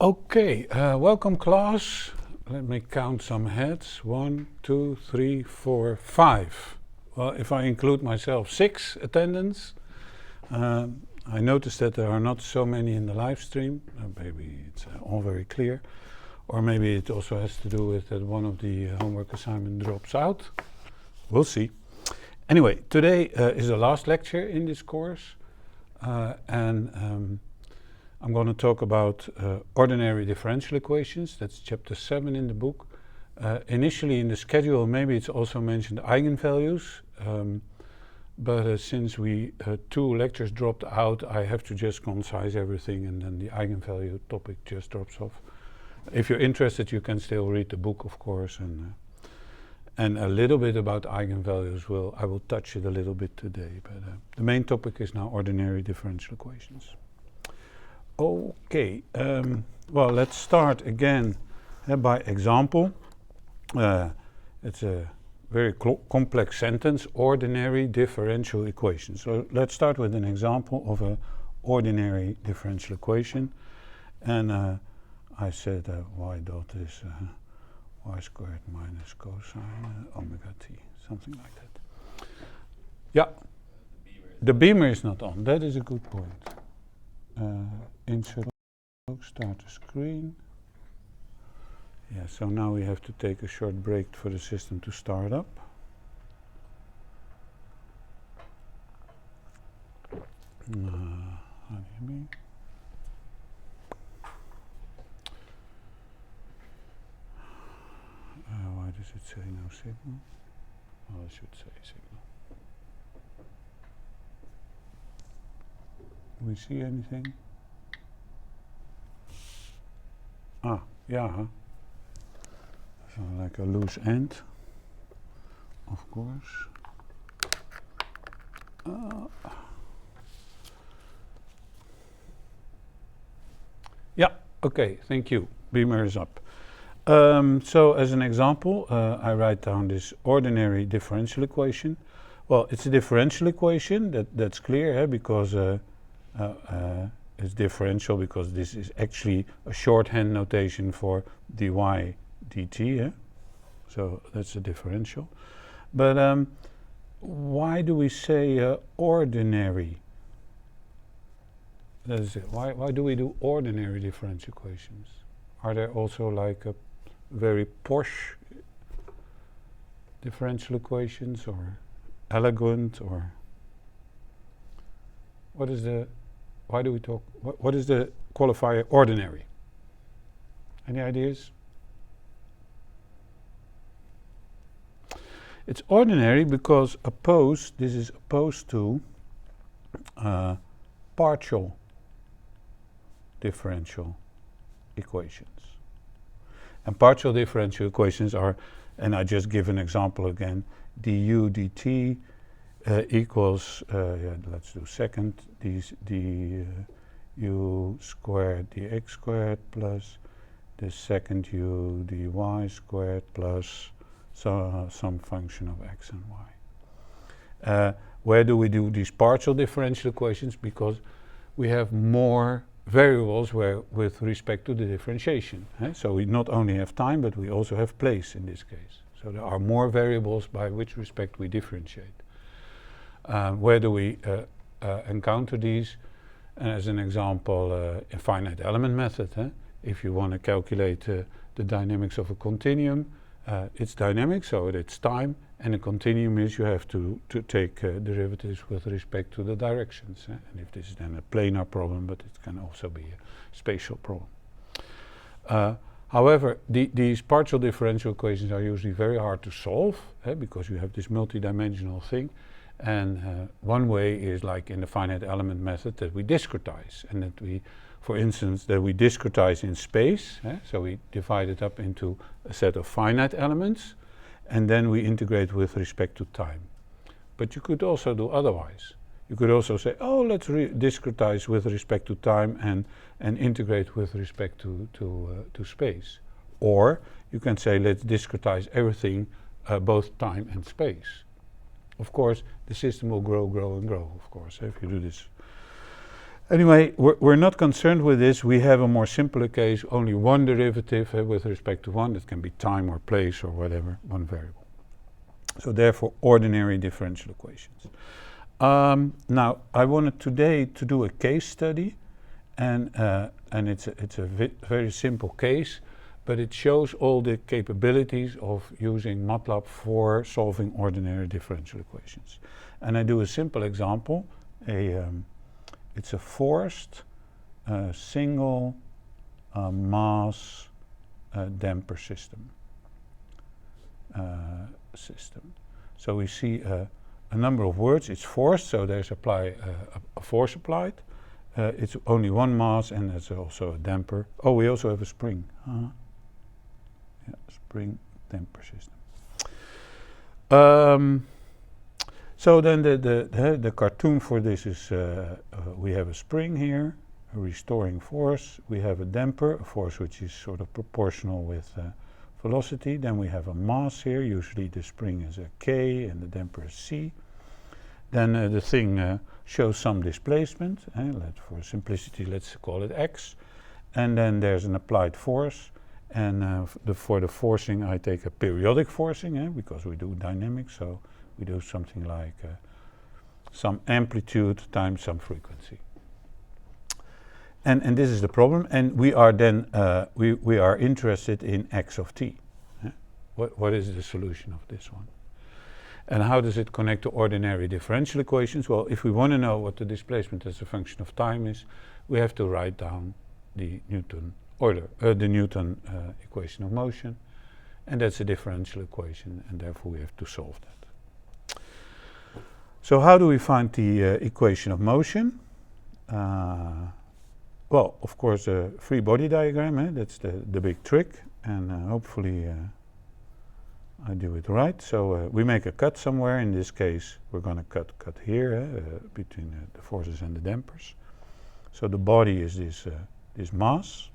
Okay, welcome class. Let me count some heads. 1, 2, 3, 4, 5. Well, if I include myself, 6 attendants. I noticed that there are not so many in the live stream. Maybe it's all very clear. Or maybe it also has to do with that one of the homework assignment drops out. We'll see. Anyway, today is the last lecture in this course. And I'm going to talk about ordinary differential equations. That's chapter 7 in the book. Initially in the schedule, maybe it's also mentioned eigenvalues. But since we 2 lectures dropped out, I have to just concise everything, and then the eigenvalue topic just drops off. If you're interested, you can still read the book, of course, and a little bit about eigenvalues. I will touch it a little bit today, but the main topic is now ordinary differential equations. Okay, well, let's start again by example. It's a very complex sentence, ordinary differential equation. So let's start with an example of an ordinary differential equation. And I said y dot is y squared minus cosine omega t, something like that. Yeah, the beamer is not on. That is a good point. Insert, start the screen. Yeah, so now we have to take a short break for the system to start up. How do you mean? Why does it say no signal? Well, it should say signal. Do we see anything? Ah, yeah. So like a loose end, of course. Yeah, okay, thank you. Beamer is up. So as an example, I write down this ordinary differential equation. Well, it's a differential equation, that's clear, because it's differential because this is actually a shorthand notation for dy dt, so that's a differential. But why do we say ordinary? That is it. Why do we do ordinary differential equations? Are there also like a very posh differential equations, or elegant, or what is the? Why do we talk? What is the qualifier ordinary? Any ideas? It's ordinary because this is opposed to partial differential equations. And partial differential equations are, and I just give an example again, du dt equals, let's do second, u squared dx squared plus the second u dy squared plus some function of x and y. Where do we do these partial differential equations? Because we have more variables with respect to the differentiation. So we not only have time, but we also have place in this case. So there are more variables by which respect we differentiate. Where do we encounter these? As an example, a finite element method. If you want to calculate the dynamics of a continuum, it's dynamic, so it's time, and a continuum is you have to take derivatives with respect to the directions. And if this is then a planar problem, but it can also be a spatial problem. However, these partial differential equations are usually very hard to solve, because you have this multidimensional thing. And one way is like in the finite element method that we discretize, and that we, for instance, that we discretize in space. So we divide it up into a set of finite elements, and then we integrate with respect to time. But you could also do otherwise. You could also say, oh, let's discretize with respect to time and integrate with respect to space. Or you can say, let's discretize everything, both time and space. Of course, the system will grow and grow, of course, if you do this. Anyway, we're not concerned with this. We have a more simpler case, only one derivative with respect to one. It can be time or place or whatever, one variable. So therefore, ordinary differential equations. Now, I wanted today to do a case study, and it's a very simple case, but it shows all the capabilities of using Matlab for solving ordinary differential equations. And I do a simple example. It's a forced single mass damper system. So we see a number of words. It's forced, so there's a force applied. It's only one mass, and there's also a damper. Oh, we also have a spring. Yeah, spring damper system. So then the cartoon for this is we have a spring here, a restoring force. We have a damper, a force which is sort of proportional with velocity. Then we have a mass here. Usually the spring is a K and the damper is C. Then the thing shows some displacement. For simplicity, let's call it X. And then there's an applied force. And for the forcing, I take a periodic forcing, because we do dynamics. So we do something like some amplitude times some frequency. And this is the problem. And we are then we are interested in x of t. What is the solution of this one? And how does it connect to ordinary differential equations? Well, if we want to know what the displacement as a function of time is, we have to write down the Newton equation of motion, and that's a differential equation, and therefore we have to solve that. So how do we find the equation of motion? Well, of course, a free body diagram, that's the big trick, and hopefully I do it right. So we make a cut somewhere. In this case, we're going to cut here between the forces and the dampers. So the body is this mass.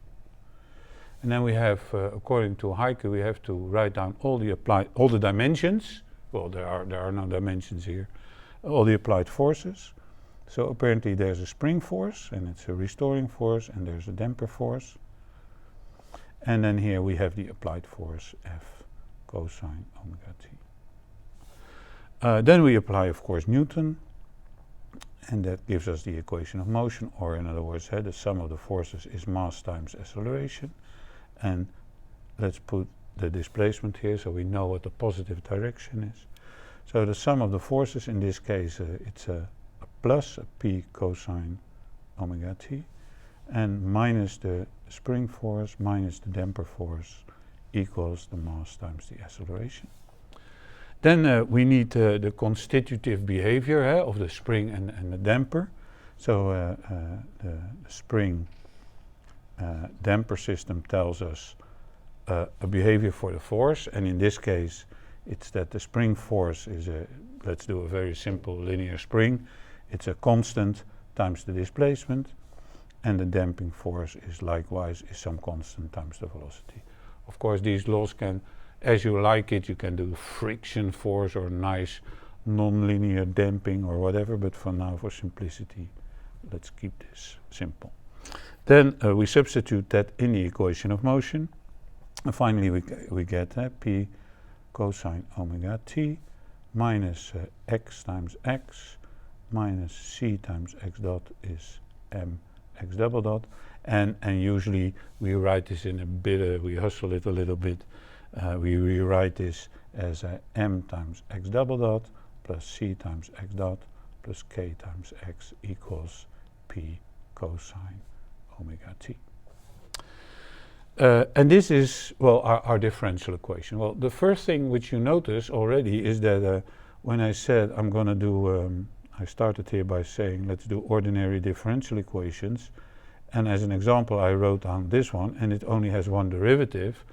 And then we have, according to Heike, we have to write down all the dimensions. Well, there are no dimensions here. All the applied forces. So apparently there's a spring force, and it's a restoring force, and there's a damper force. And then here we have the applied force F cosine omega t. Then we apply, of course, Newton, and that gives us the equation of motion, or in other words, the sum of the forces is mass times acceleration. And let's put the displacement here so we know what the positive direction is. So the sum of the forces, in this case, it's a plus a p cosine omega t, and minus the spring force minus the damper force equals the mass times the acceleration. Then we need the constitutive behavior of the spring and the damper. So the spring damper system tells us a behavior for the force, and in this case it's that the spring force is let's do a very simple linear spring. It's a constant times the displacement, and the damping force is likewise some constant times the velocity. Of course, these laws can, as you like it, you can do friction force or nice nonlinear damping or whatever, but for now, for simplicity, let's keep this simple. Then we substitute that in the equation of motion, and finally we get p cosine omega t minus x times x minus c times x dot is m x double dot, and usually we write this in a bit, we hustle it a little bit, we rewrite this as m times x double dot plus c times x dot plus k times x equals p cosine omega t. And this is, well, our differential equation. Well, the first thing which you notice already is that when I said I'm going to do, I started here by saying let's do ordinary differential equations, and as an example I wrote down this one, and it only has one derivative.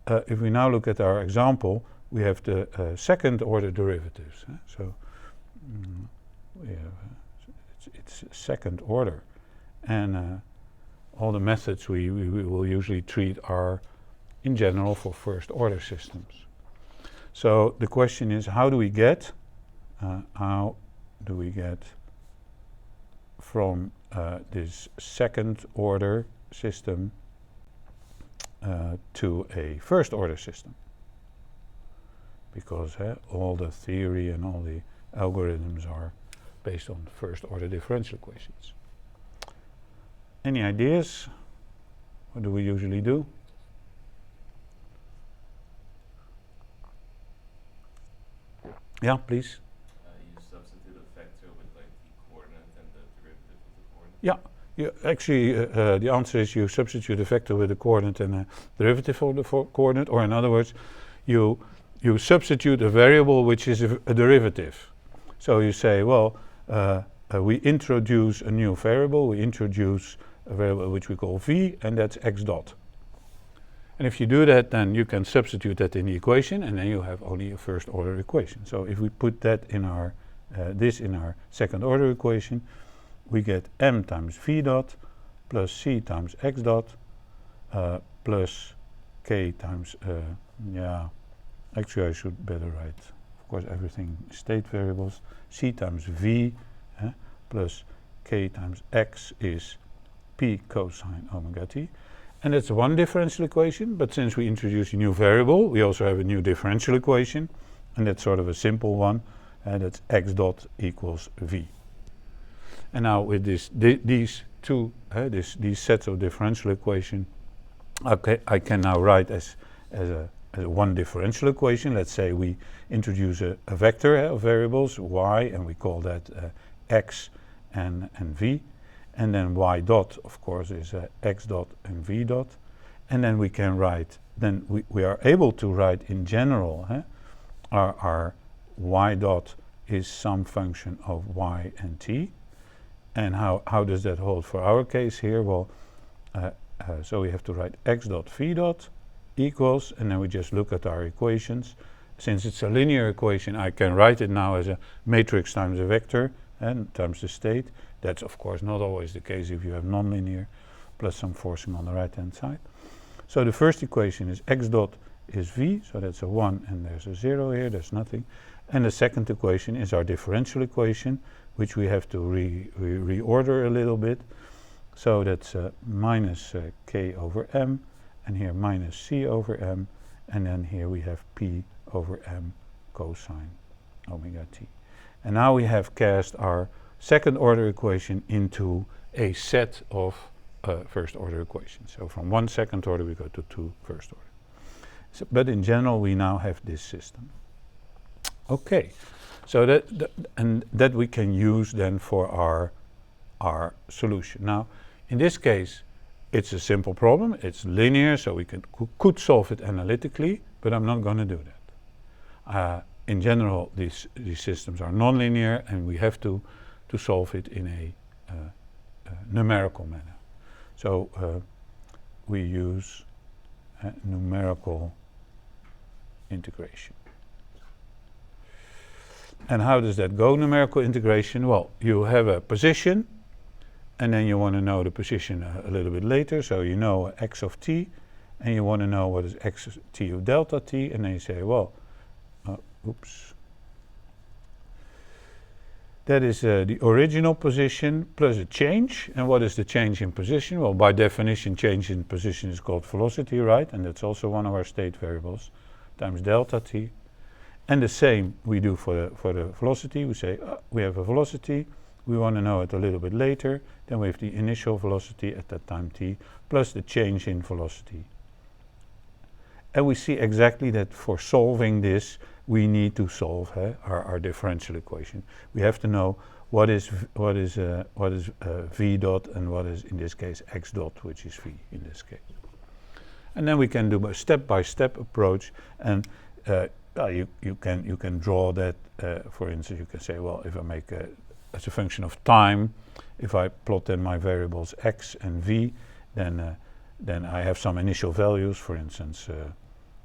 If we now look at our example, we have the second order derivatives. So we have, it's second order, and all the methods we will usually treat are in general for first order systems. So the question is, how do we get from this second order system to a first order system, because all the theory and all the algorithms are based on first order differential equations. Any ideas? What do we usually do? Yeah, please. You substitute a vector with like the coordinate and the derivative of the coordinate? Yeah, actually the answer is you substitute a vector with a coordinate and a derivative of the coordinate, or in other words, you substitute a variable which is a derivative. So you say, well, we introduce a new variable, we introduce a variable which we call v, and that's x dot. And if you do that, then you can substitute that in the equation, and then you have only a first order equation. So if we put that in our this in our second order equation, we get m times v dot plus c times x dot plus k times actually I should better write, of course, everything state variables. C times v plus k times x is p cosine omega t. And that's one differential equation, but since we introduce a new variable, we also have a new differential equation, and that's sort of a simple one, and that's x dot equals v. And now with these sets of differential equation, I can now write as a one differential equation. Let's say we introduce a vector of variables y, and we call that x and v. And then y dot, of course, is x dot and v dot. And then we can write, then we are able to write in general, our y dot is some function of y and t. And how does that hold for our case here? Well, so we have to write x dot v dot equals, and then we just look at our equations. Since it's a linear equation, I can write it now as a matrix times a vector and times the state. That's of course not always the case if you have nonlinear, plus some forcing on the right hand side. So the first equation is x dot is v, so that's a 1 and there's a 0 here, there's nothing. And the second equation is our differential equation, which we have to reorder a little bit. So that's minus k over m, and here minus c over m, and then here we have p over m cosine omega t. And now we have cast our second order equation into a set of first order equations. So from one second order we go to two first order. So, but in general we now have this system. Okay, so that we can use then for our solution. Now in this case it's a simple problem, it's linear, so we could solve it analytically, but I'm not going to do that. In general these systems are nonlinear, and we have to solve it in a numerical manner. So we use numerical integration. And how does that go, numerical integration? Well, you have a position, and then you want to know the position a little bit later, so you know x of t, and you want to know what is x of t of delta t, and then you say, well, that is the original position plus a change. And what is the change in position? Well, by definition, change in position is called velocity, right? And that's also one of our state variables, times delta t. And the same we do for the velocity. We say we have a velocity, we want to know it a little bit later, then we have the initial velocity at that time t, plus the change in velocity. And we see exactly that for solving this, we need to solve our differential equation. We have to know what is v dot and what is in this case x dot, which is v in this case. And then we can do a step-by-step approach, and you can draw that. For instance, you can say, well, if I make as a function of time, if I plot then my variables x and v, then I have some initial values. For instance,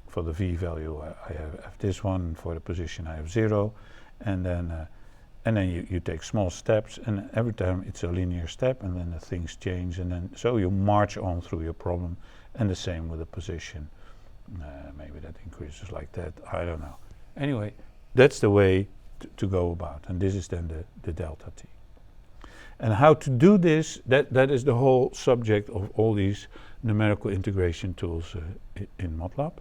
for the v value I have this one, for the position I have 0, and then you take small steps, and every time it's a linear step, and then the things change, and then so you march on through your problem, and the same with the position. Maybe that increases like that, I don't know. Anyway, that's the way to go about, and this is then the delta t. And how to do this, that is the whole subject of all these numerical integration tools in Matlab.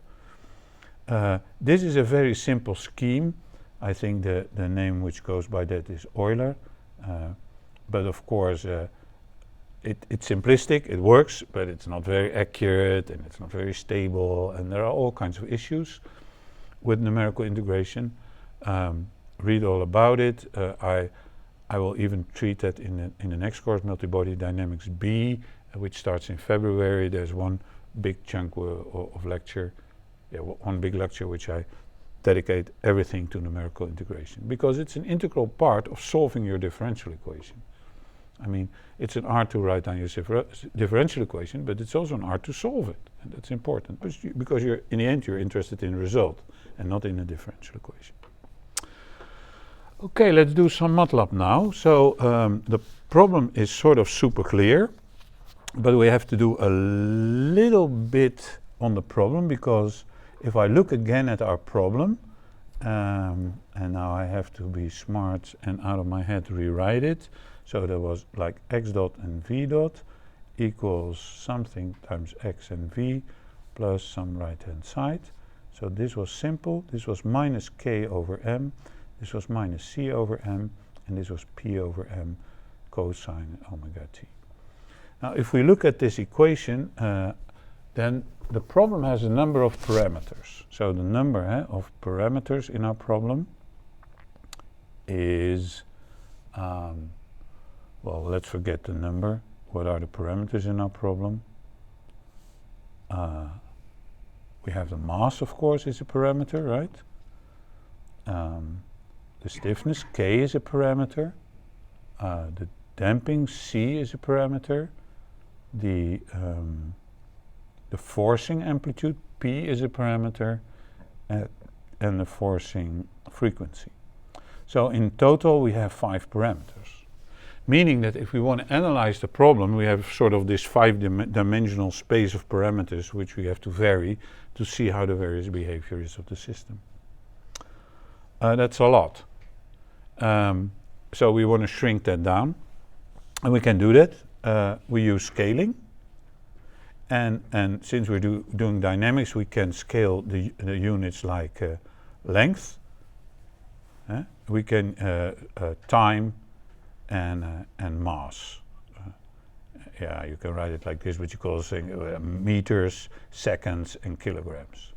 This is a very simple scheme. I think the name which goes by that is Euler. But of course, it's simplistic, it works, but it's not very accurate and it's not very stable, and there are all kinds of issues with numerical integration. Read all about it. I will even treat that in the next course, Multibody Dynamics B, which starts in February. There's one big chunk of lecture, one big lecture which I dedicate everything to numerical integration, because it's an integral part of solving your differential equation. I mean, it's an art to write down your differential equation, but it's also an art to solve it, and that's important, because in the end you're interested in the result and not in a differential equation. Okay, let's do some Matlab now. So the problem is sort of super clear, but we have to do a little bit on the problem, because if I look again at our problem, and now I have to be smart and out of my head rewrite it. So there was like x dot and v dot equals something times x and v plus some right hand side. So this was simple. This was minus k over m. This was minus c over m. And this was p over m cosine omega t. Now if we look at this equation, then the problem has a number of parameters. So the number of parameters in our problem is, well, let's forget the number. What are the parameters in our problem? We have the mass, of course, is a parameter, right? The stiffness, K, is a parameter. The damping, C, is a parameter. The forcing amplitude, P, is a parameter, and the forcing frequency. So in total we have 5 parameters, meaning that if we want to analyze the problem, we have sort of this 5-dimensional space of parameters which we have to vary to see how the various behavior is of the system. That's a lot. So we want to shrink that down, and we can do that. We use scaling. And since we're doing dynamics, we can scale the units like length. We can time and mass. Yeah, you can write it like this, but you call it meters, seconds, and kilograms.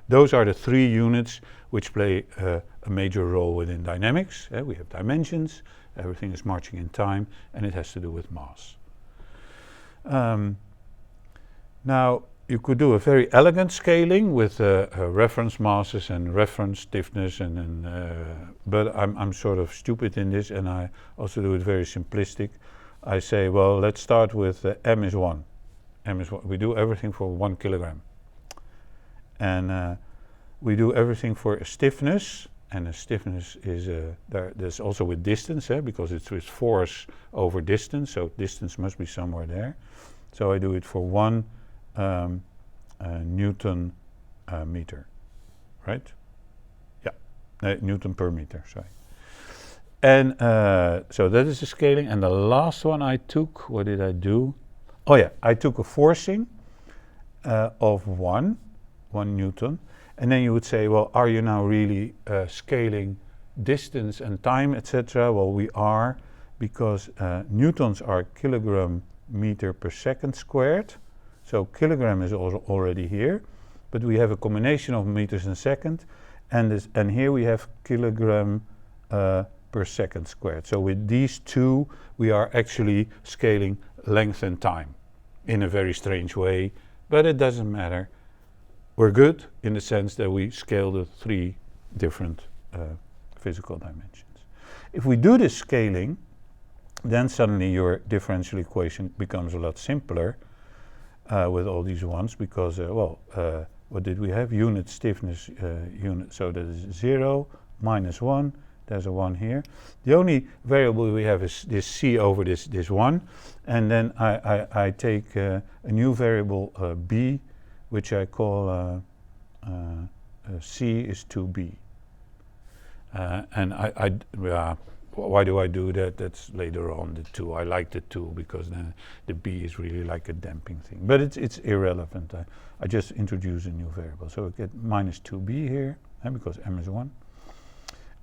Those are the 3 units which play a major role within dynamics. We have dimensions, everything is marching in time, and it has to do with mass. Now, you could do a very elegant scaling with reference masses and reference stiffness, but I'm sort of stupid in this, and I also do it very simplistic. I say, well, let's start with m is 1. M is 1. We do everything for 1 kilogram. And we do everything for a stiffness, and a stiffness is there's also with distance, because it's with force over distance, so distance must be somewhere there. So I do it for 1 Newton meter, right? Yeah, Newton per meter, sorry. And so that is the scaling. And the last one I took, what did I do? Oh yeah, I took a forcing of 1 Newton. And then you would say, well, are you now really scaling distance and time, etc.? Well, we are, because newtons are kilogram meter per second squared. So kilogram is already here, but we have a combination of meters and second, and here we have kilogram per second squared. So with these two, we are actually scaling length and time in a very strange way, but it doesn't matter. We're good in the sense that we scale the 3 different physical dimensions. If we do this scaling, then suddenly your differential equation becomes a lot simpler with all these ones, because, what did we have? Unit stiffness, unit, so that is 0, minus 1, there's a 1 here. The only variable we have is this c over this 1, and then I take a new variable b, which I call c is 2b. And why do I do that? That's later on the 2. I like the 2 because then the b is really like a damping thing. But it's irrelevant. I just introduce a new variable. So I get minus 2b here, because m is 1.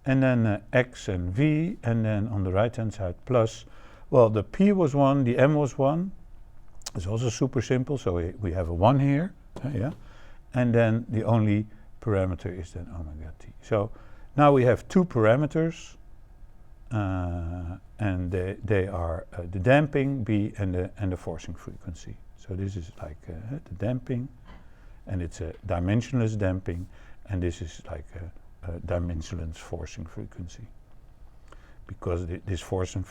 And then x and v, and then on the right-hand side plus. Well, the p was 1, the m was 1. It's also super simple. So we have a 1 here, yeah. And then the only parameter is then omega t. So now we have 2 parameters. And they are the damping b and the forcing frequency. So this is like the damping, and it's a dimensionless damping, and this is like a dimensionless forcing frequency, because this forcing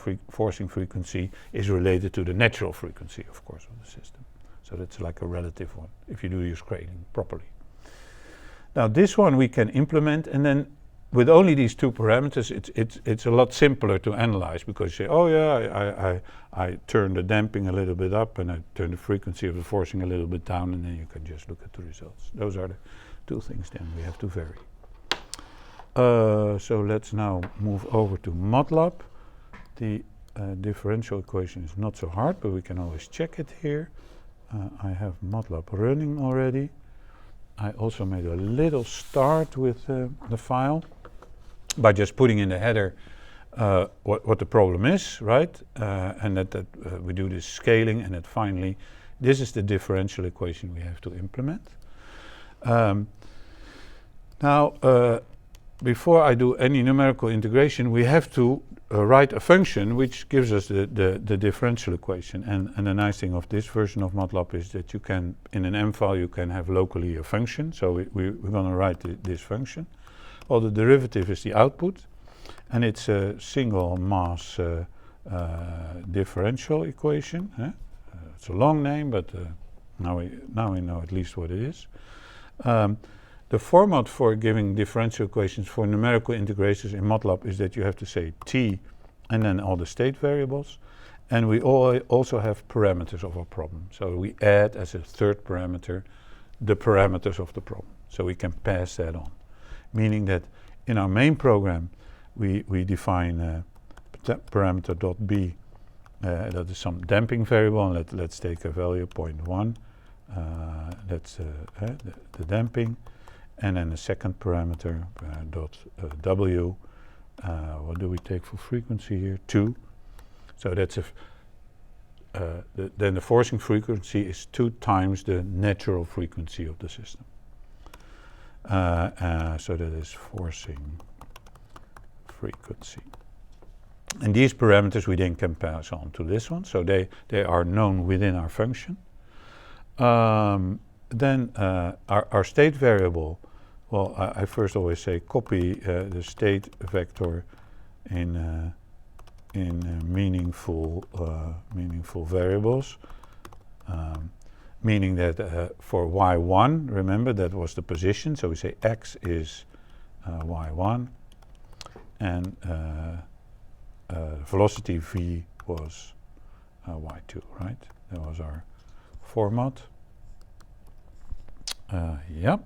frequency is related to the natural frequency, of course, of the system. So that's like a relative one if you do your scaling properly. Now this one we can implement, and then with only these 2 parameters, it's a lot simpler to analyze, because you say, oh yeah, I turn the damping a little bit up and I turn the frequency of the forcing a little bit down, and then you can just look at the results. Those are the 2 things then we have to vary. So let's now move over to Matlab. The differential equation is not so hard, but we can always check it here. I have Matlab running already. I also made a little start with the file by just putting in the header what the problem is, right? And that we do this scaling, and that finally, this is the differential equation we have to implement. Now, before I do any numerical integration, we have to write a function which gives us the differential equation. And the nice thing of this version of Matlab is that you can, in an M file, you can have locally a function. So we're going to write this function. Well, the derivative is the output, and it's a single mass differential equation. It's a long name, but now we know at least what it is. The format for giving differential equations for numerical integrations in Matlab is that you have to say t and then all the state variables. And we also have parameters of our problem. So we add as a third parameter the parameters of the problem. So we can pass that on. Meaning that in our main program, we define parameter .b, that is some damping variable, and let's take a value 0.1. That's the damping. And then the second parameter, w, what do we take for frequency here? 2. So that's then the forcing frequency is 2 times the natural frequency of the system. So that is forcing frequency. And these parameters we then can pass on to this one. So they are known within our function. Then our state variable, well, I first always say copy the state vector in meaningful variables, meaning that for y1, remember that was the position, so we say x is y1, and velocity v was y2, right? That was our format. Yeah.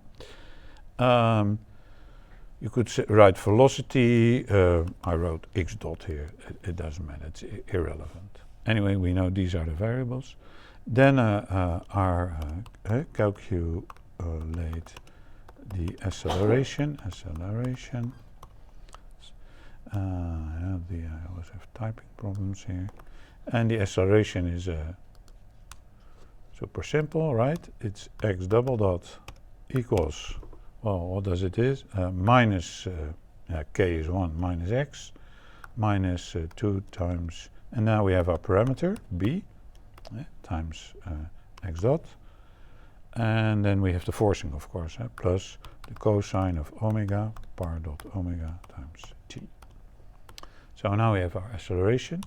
You could write velocity. I wrote x dot here. It doesn't matter. It's irrelevant. Anyway, we know these are the variables. Then calculate the acceleration. I always have typing problems here. And the acceleration is super simple, right? It's x double dot equals, well, what does it is? Minus k is 1 minus x minus 2 times, and now we have our parameter b times x dot, and then we have the forcing, of course, plus the cosine of omega par dot omega times t. So now we have our acceleration.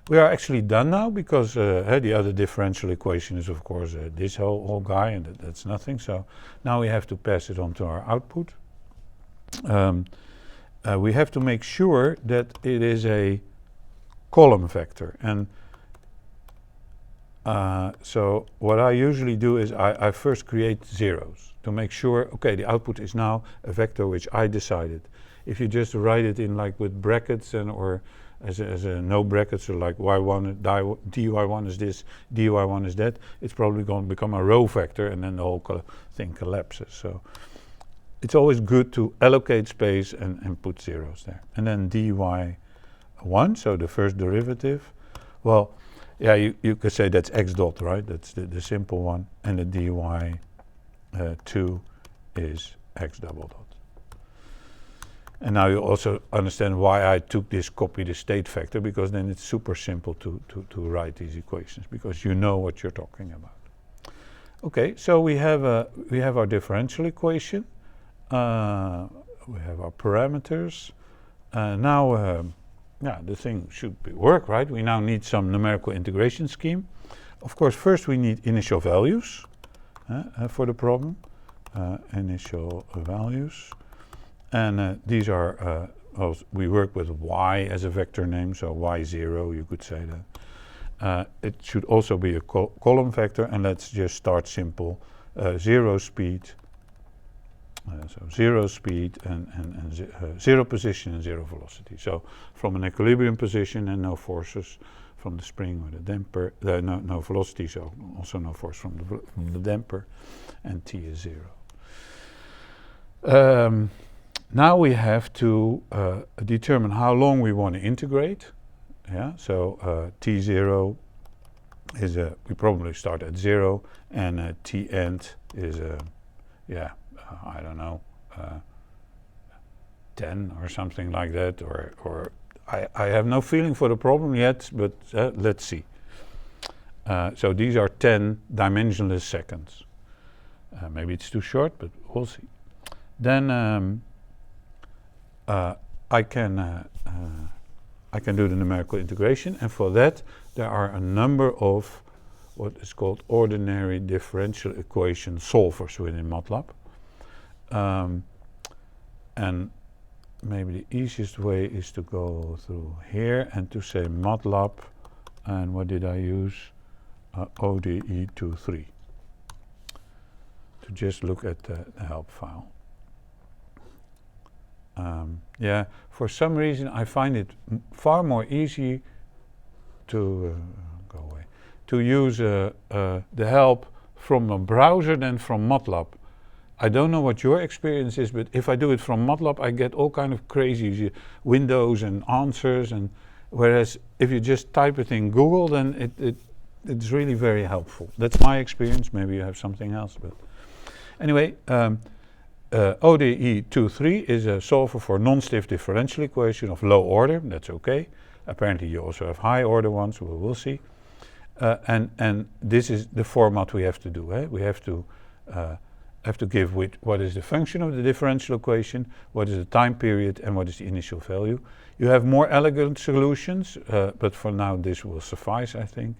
We are actually done now, because the other differential equation is, of course, this whole guy, and that's nothing. So now we have to pass it on to our output. We have to make sure that it is a column vector. And So what I usually do is I first create zeros to make sure, okay, the output is now a vector which I decided. If you just write it in like with brackets and or as a no brackets, or like y1 dy1 is this, dy1 is that, it's probably going to become a row vector and then the whole thing collapses. So it's always good to allocate space and put zeros there. And then dy1, so the first derivative, well, yeah, you could say that's x dot, right? That's the simple one. And the dy2 is x double dot. And now you also understand why I took this copy the state vector, because then it's super simple to write these equations, because you know what you're talking about. Okay, so we have our differential equation. We have our parameters. Now, yeah, the thing should work, right? We now need some numerical integration scheme. Of course, first we need initial values for the problem. Initial values. And these are, well, we work with y as a vector name, so y0, you could say that. It should also be a column vector, and let's just start simple. Zero speed, so zero speed and zero position and zero velocity. So from an equilibrium position and no forces from the spring or the damper, no velocity, so also no force from the damper, and t is 0. Now we have to determine how long we want to integrate. Yeah, so t0 is we probably start at 0, and t end is I don't know, 10 or something like that, or I have no feeling for the problem yet, but let's see. So these are 10 dimensionless seconds. Maybe it's too short, but we'll see. Then I can do the numerical integration, and for that there are a number of what is called ordinary differential equation solvers within Matlab. And maybe the easiest way is to go through here and to say Matlab, and what did I use? ODE23, to just look at the help file. Yeah, for some reason I find it far more easy to to use the help from a browser than from Matlab. I don't know what your experience is, but if I do it from Matlab, I get all kind of crazy windows and answers, and whereas if you just type it in Google, then it's really very helpful. That's my experience. Maybe you have something else, but anyway. ODE23 is a solver for non-stiff differential equation of low order. That's okay. Apparently you also have high order ones, we'll see. And this is the format we have to do. We have to give what is the function of the differential equation, what is the time period, and what is the initial value. You have more elegant solutions, but for now this will suffice, I think.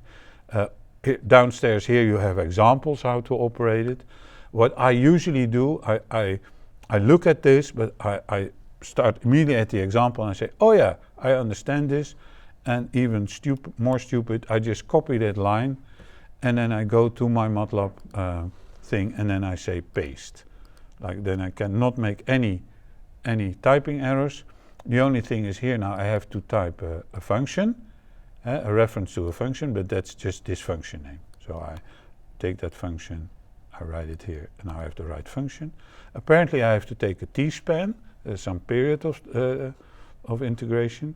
Downstairs here you have examples how to operate it. What I usually do, I look at this, but I start immediately at the example and I say, oh yeah, I understand this. And even more stupid, I just copy that line and then I go to my Matlab thing and then I say paste. Like then I cannot make any typing errors. The only thing is here now I have to type a function, a reference to a function, but that's just this function name. So I take that function, I write it here, and now I have the right function. Apparently I have to take a t-span, some period of integration.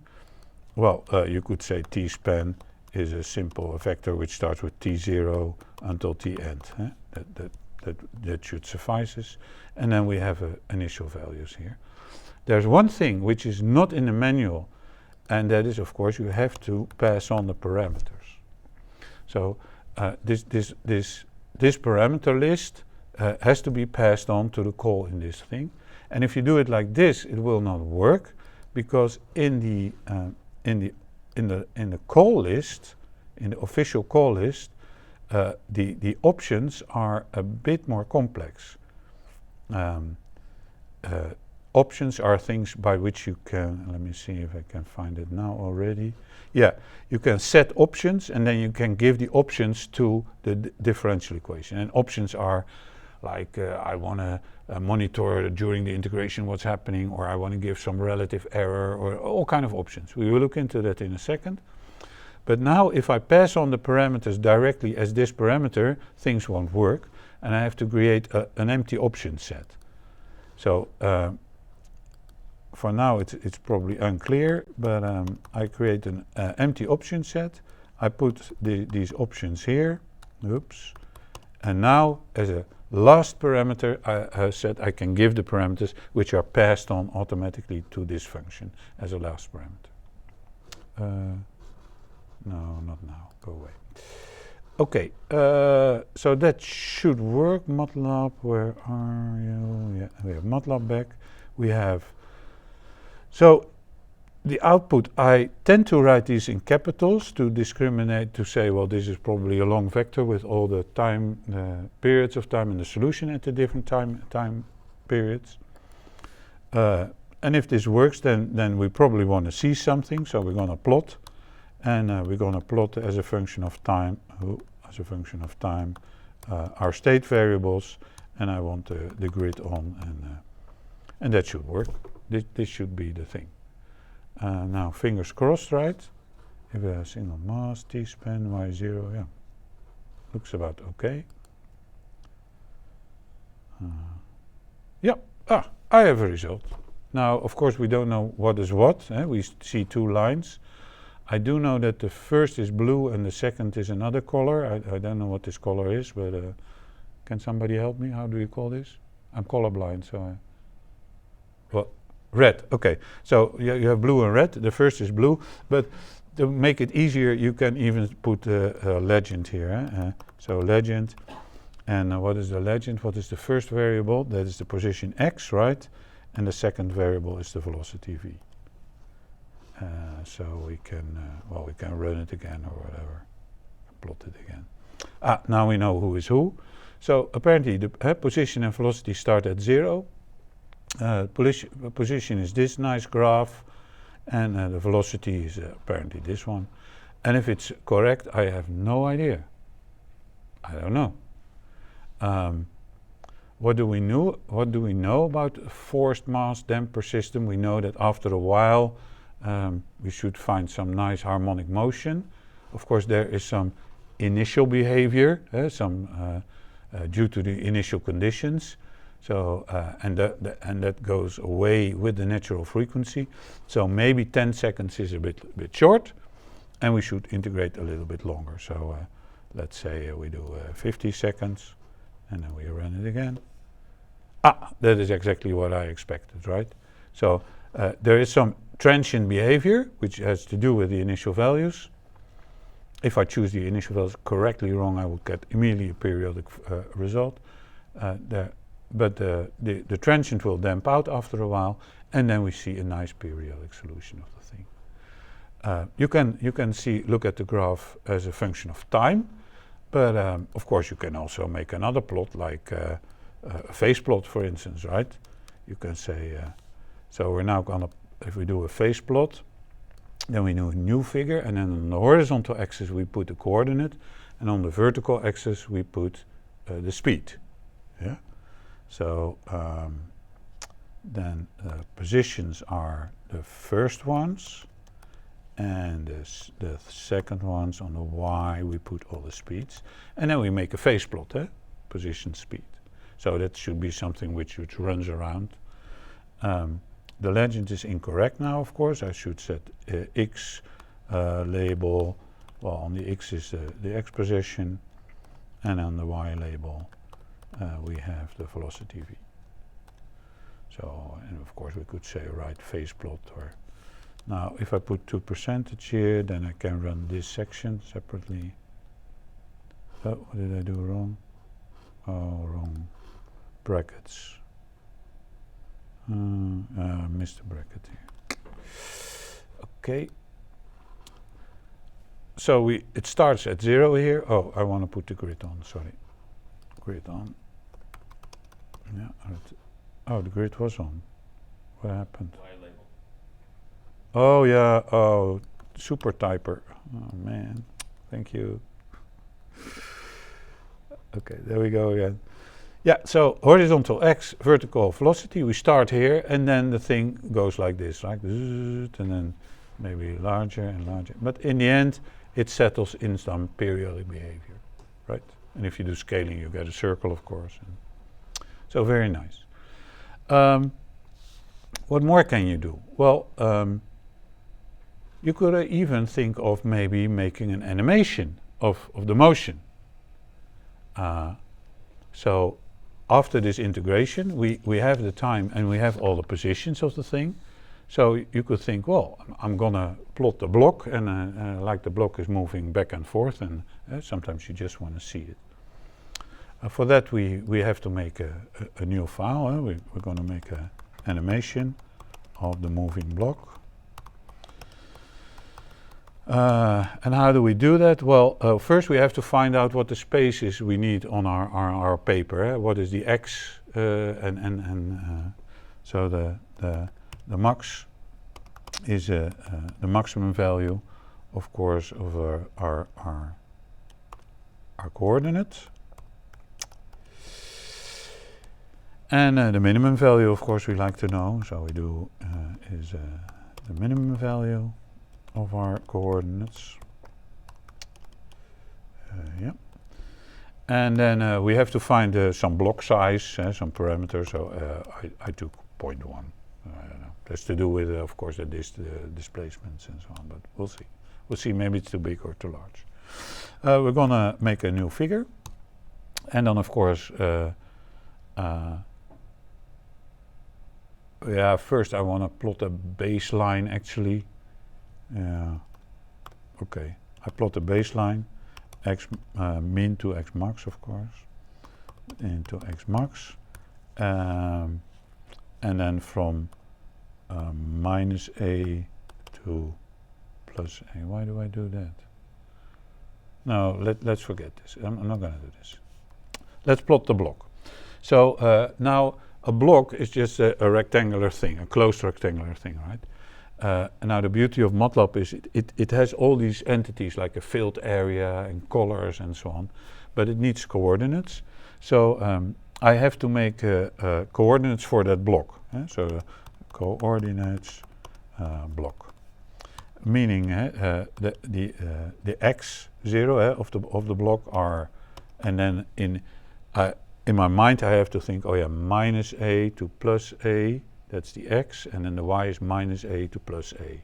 Well, you could say t-span is a simple vector which starts with t0 until t end. That should suffice us. And then we have initial values here. There's one thing which is not in the manual, and that is, of course, you have to pass on the parameters. So this parameter list has to be passed on to the call in this thing. And if you do it like this, it will not work, because in the call list, in the official call list, the options are a bit more complex. options are things by which you can, let me see if I can find it now already. Yeah, you can set options and then you can give the options to the differential equation. And options are like I want to monitor during the integration what's happening, or I want to give some relative error, or all kind of options. We will look into that in a second. But now if I pass on the parameters directly as this parameter, things won't work, and I have to create an empty option set. So for now it's probably unclear, but I create an empty option set. I put these options here, oops, and now as a last parameter I said I can give the parameters which are passed on automatically to this function as a last parameter. No, not now, go away. Okay, so that should work. Matlab, where are you? Yeah, we have Matlab back. We have, so the output, I tend to write these in capitals to discriminate, to say, well, this is probably a long vector with all the time, periods of time and the solution at the different time periods. And if this works, then we probably want to see something, so we're going to plot. And we're going to plot as a function of time, our state variables, and I want the grid on, and that should work. This should be the thing. Now fingers crossed, right? If a single mass, t-span, y0, yeah, looks about okay. Yeah, I have a result. Now, of course, we don't know what is what. We see two lines. I do know that the first is blue and the second is another color. I don't know what this color is, but can somebody help me? How do you call this? I'm colorblind, so well, red. Okay, so you have blue and red. The first is blue, but to make it easier, you can even put a legend here. So legend, and what is the legend? What is the first variable? That is the position x, right? And the second variable is the velocity v. So we can, well, we can run it again or whatever, plot it again. Now we know who is who. So apparently the position and velocity start at 0. Position is this nice graph, and the velocity is apparently this one. And if it's correct, I have no idea. I don't know. What do we know? What do we know about a forced mass damper system? We know that after a while we should find some nice harmonic motion. Of course, there is some initial behavior, due to the initial conditions. So and that goes away with the natural frequency. So maybe 10 seconds is a bit short, and we should integrate a little bit longer. So let's say we do 50 seconds, and then we run it again. That is exactly what I expected, right? So there is some transient behavior, which has to do with the initial values. If I choose the initial values correctly wrong, I will get immediately a periodic result. But the transient will damp out after a while, and then we see a nice periodic solution of the thing. You can look at the graph as a function of time, but of course you can also make another plot, like a phase plot, for instance, right? You can say, so we're now gonna, if we do a phase plot, then we do a new figure, and then on the horizontal axis we put the coordinate, and on the vertical axis we put the speed. Yeah. So then positions are the first ones, and the second ones. On the y we put all the speeds, and then we make a phase plot, position, speed. So that should be something which runs around. The legend is incorrect now, of course. I should set x label, well, on the x is the x position, and on the y label we have the velocity v. So, and of course we could say right phase plot. Or now if I put 2% here, then I can run this section separately. Oh, what did I do wrong? Oh, wrong brackets. Missed a bracket here. Okay. So it starts at 0 here. Oh, I want to put the grid on, sorry. Grid on. Yeah. Oh, the grid was on. What happened? Y label. Oh yeah, oh, super typer. Oh man, thank you. Okay, there we go again. Yeah, so horizontal x, vertical velocity, we start here and then the thing goes like this, like and then maybe larger and larger. But in the end, it settles in some periodic behavior, right? And if you do scaling, you get a circle, of course. And so very nice. What more can you do? Well, you could even think of maybe making an animation of the motion. So after this integration, we have the time and we have all the positions of the thing. So you could think, well, I'm gonna plot the block and like the block is moving back and forth, and sometimes you just want to see it. For that we have to make a new file. We're gonna make an animation of the moving block. And how do we do that? Well, first we have to find out what the space is we need on our paper. What is the x so the max is the maximum value, of course, of our coordinate, and the minimum value, of course, we like to know. So we do is the minimum value of our coordinates. Yeah. And then we have to find some block size, some parameters. So I took 0.1. I don't know. That's to do with, of course, the displacements and so on. But we'll see. We'll see. Maybe it's too big or too large. We're gonna make a new figure, and then, of course, yeah. First, I want to plot a baseline. Actually. Okay, I plot the baseline, x min to x max, of course, into x max, and then from minus a to plus a. Why do I do that? No, let's forget this. I'm not going to do this. Let's plot the block. So now a block is just a rectangular thing, a closed rectangular thing, right? Now the beauty of Matlab is it has all these entities like a filled area and colors and so on, but it needs coordinates. So I have to make coordinates for that block. So coordinates block, meaning the x0 of the block are, and then in my mind I have to think, oh yeah, minus a to plus a. That's the x, and then the y is minus a to plus a.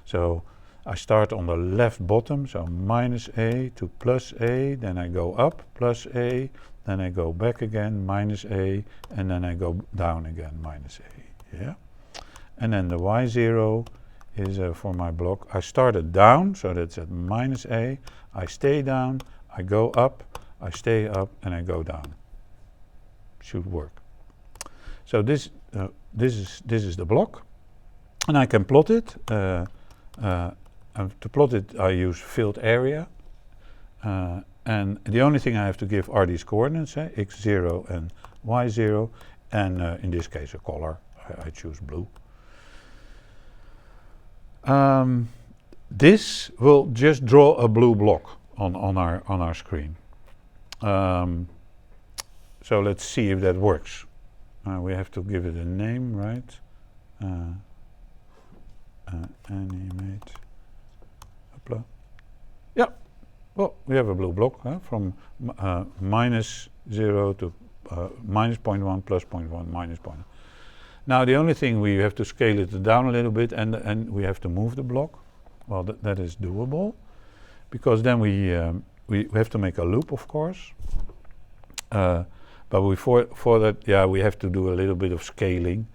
So I start on the left bottom, so minus a to plus a, then I go up, plus a, then I go back again, minus a, and then I go down again, minus a, yeah? And then the y0 is for my block. I started down, so that's at minus a, I stay down, I go up, I stay up, and I go down. Should work. So this is the block, and I can plot it. To plot it, I use filled area, and the only thing I have to give are these coordinates, x0 and y0, and in this case a color. I choose blue. This will just draw a blue block on our screen. So let's see if that works. We have to give it a name, right? Animate. Hopla. Yeah. Well, we have a blue block from minus 0 to minus 0.1, plus 0.1, minus 0.1. Now the only thing, we have to scale it down a little bit, and we have to move the block. Well, that is doable, because then we have to make a loop, of course. But for that, yeah, we have to do a little bit of scaling.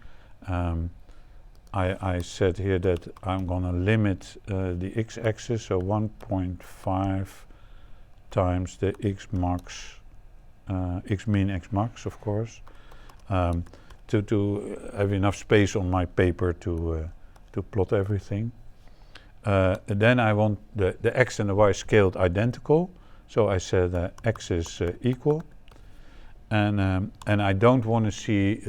I said here that I'm going to limit the x-axis, so 1.5 times the x min, x max, of course, to have enough space on my paper to plot everything. Then I want the x and the y scaled identical, so I said x is equal. and I don't want to see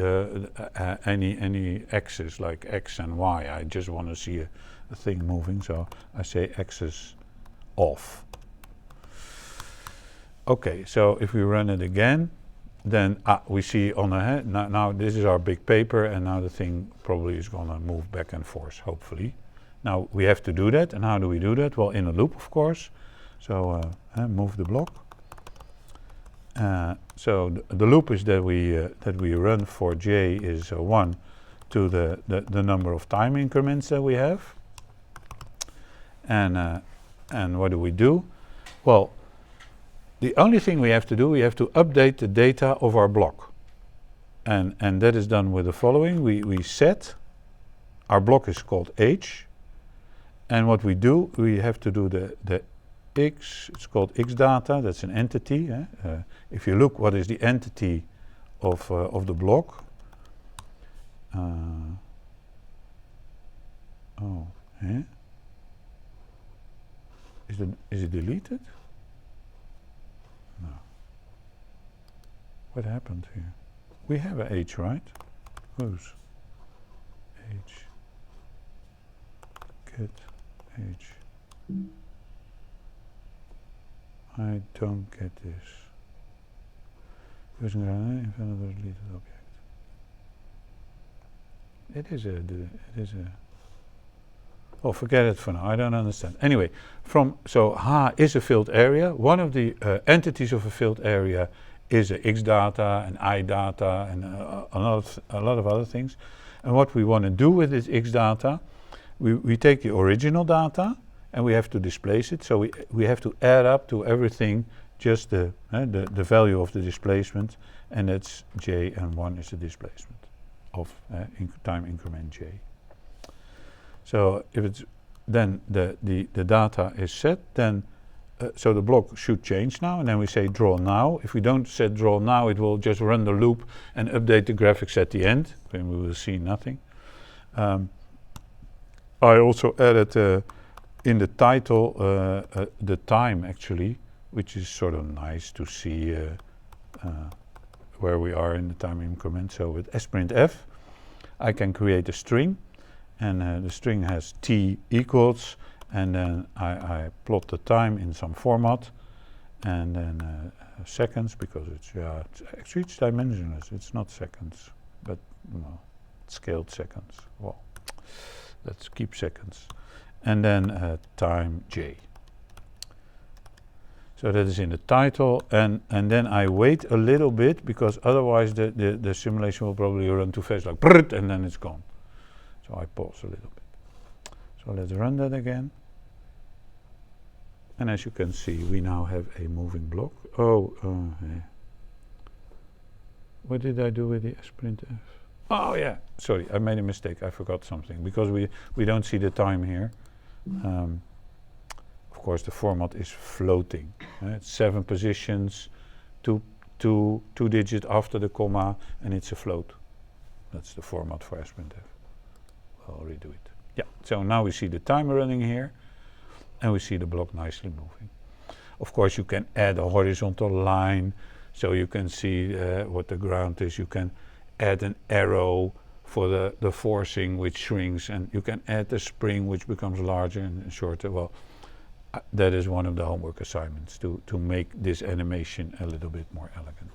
any x's like x and y. I just want to see a thing moving, so I say x's off. Okay, so if we run it again, then we see on the head, now this is our big paper, and now the thing probably is going to move back and forth, hopefully. Now we have to do that, and how do we do that? Well, in a loop, of course. So move the block. So the loop is that we run for j is 1 to the number of time increments that we have. And what do we do? Well, the only thing we have to do, we have to update the data of our block. And that is done with the following. We set, our block is called h, and what we do, we have to do the x, it's called x data, that's an entity. If you look what is the entity of the block, is it deleted? No. What happened here? We have a h, right? Whose? H. Get h. I don't get this. Using an infinite deleted object. It is a. Oh, forget it for now. I don't understand. Anyway, so H is a filled area. One of the entities of a filled area is a x data and I data and a lot of other things. And what we want to do with this x data, we take the original data and we have to displace it. So we have to add up to everything just the value of the displacement, and that's j, and 1 is the displacement of time increment j. So if it's then the data is set, then so the block should change now, and then we say draw now. If we don't set draw now, it will just run the loop and update the graphics at the end, when we will see nothing. I also added in the title the time actually, which is sort of nice to see where we are in the time increment. So with sprintf, I can create a string, and the string has t equals, and then I plot the time in some format, and then seconds, because it's actually it's dimensionless. It's not seconds, but no, it's scaled seconds. Well, let's keep seconds, and then time j. So that is in the title, and then I wait a little bit, because otherwise the simulation will probably run too fast, like brrrt, and then it's gone. So I pause a little bit. So let's run that again. And as you can see, we now have a moving block. Oh, what did I do with the sprintf? Oh yeah, sorry, I made a mistake. I forgot something, because we don't see the time here. Of course, the format is floating. It's 7 positions, two digits after the comma, and it's a float. That's the format for sprintf. I'll redo it. Yeah, so now we see the time running here, and we see the block nicely moving. Of course, you can add a horizontal line, so you can see what the ground is. You can add an arrow for the forcing, which shrinks, and you can add the spring, which becomes larger and shorter. Well, that is one of the homework assignments, to make this animation a little bit more elegant.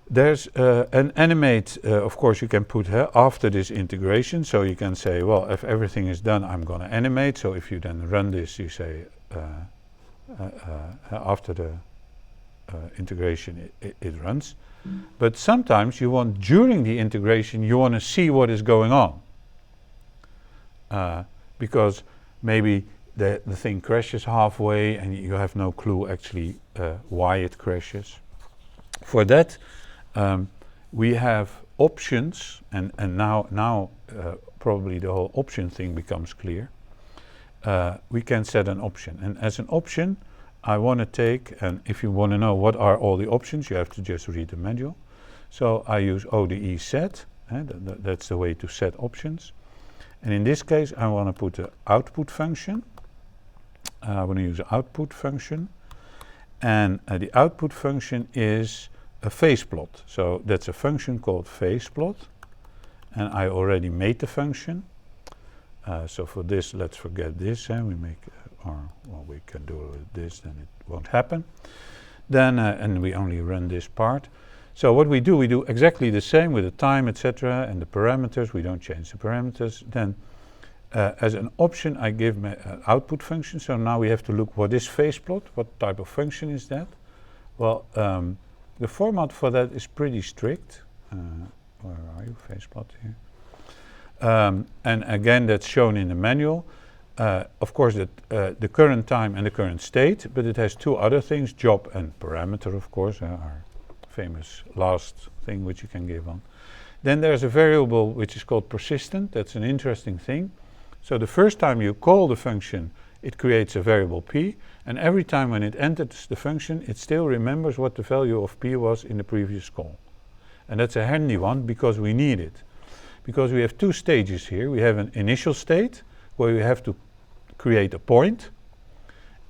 There's an animate, of course, you can put after this integration. So you can say, well, if everything is done, I'm going to animate. So if you then run this, you say, after the integration, it runs. But sometimes you want, during the integration, you want to see what is going on. Because maybe the thing crashes halfway and you have no clue actually why it crashes. For that, we have options, and now probably the whole option thing becomes clear. We can set an option, and as an option, I want to take, and if you want to know what are all the options, you have to just read the manual. So I use ODE set, that's the way to set options. And in this case, I want to put the output function. I want to use the output function. And the output function is a phase plot. So that's a function called phase plot. And I already made the function. So for this, let's forget this. We make, we can do it with this, then it won't happen. Then, and we only run this part. So what we do exactly the same with the time, etc., and the parameters. We don't change the parameters. Then, as an option, I give my output function. So now we have to look what is phase plot. What type of function is that? Well, the format for that is pretty strict. Where are you? Phase plot here. And again, that's shown in the manual. Of course, the current time and the current state, but it has two other things, job and parameter, of course, our famous last thing which you can give on. Then there's a variable which is called persistent. That's an interesting thing. So the first time you call the function, it creates a variable p, and every time when it enters the function, it still remembers what the value of p was in the previous call. And that's a handy one because we need it. Because we have two stages here. We have an initial state where we have to create a point,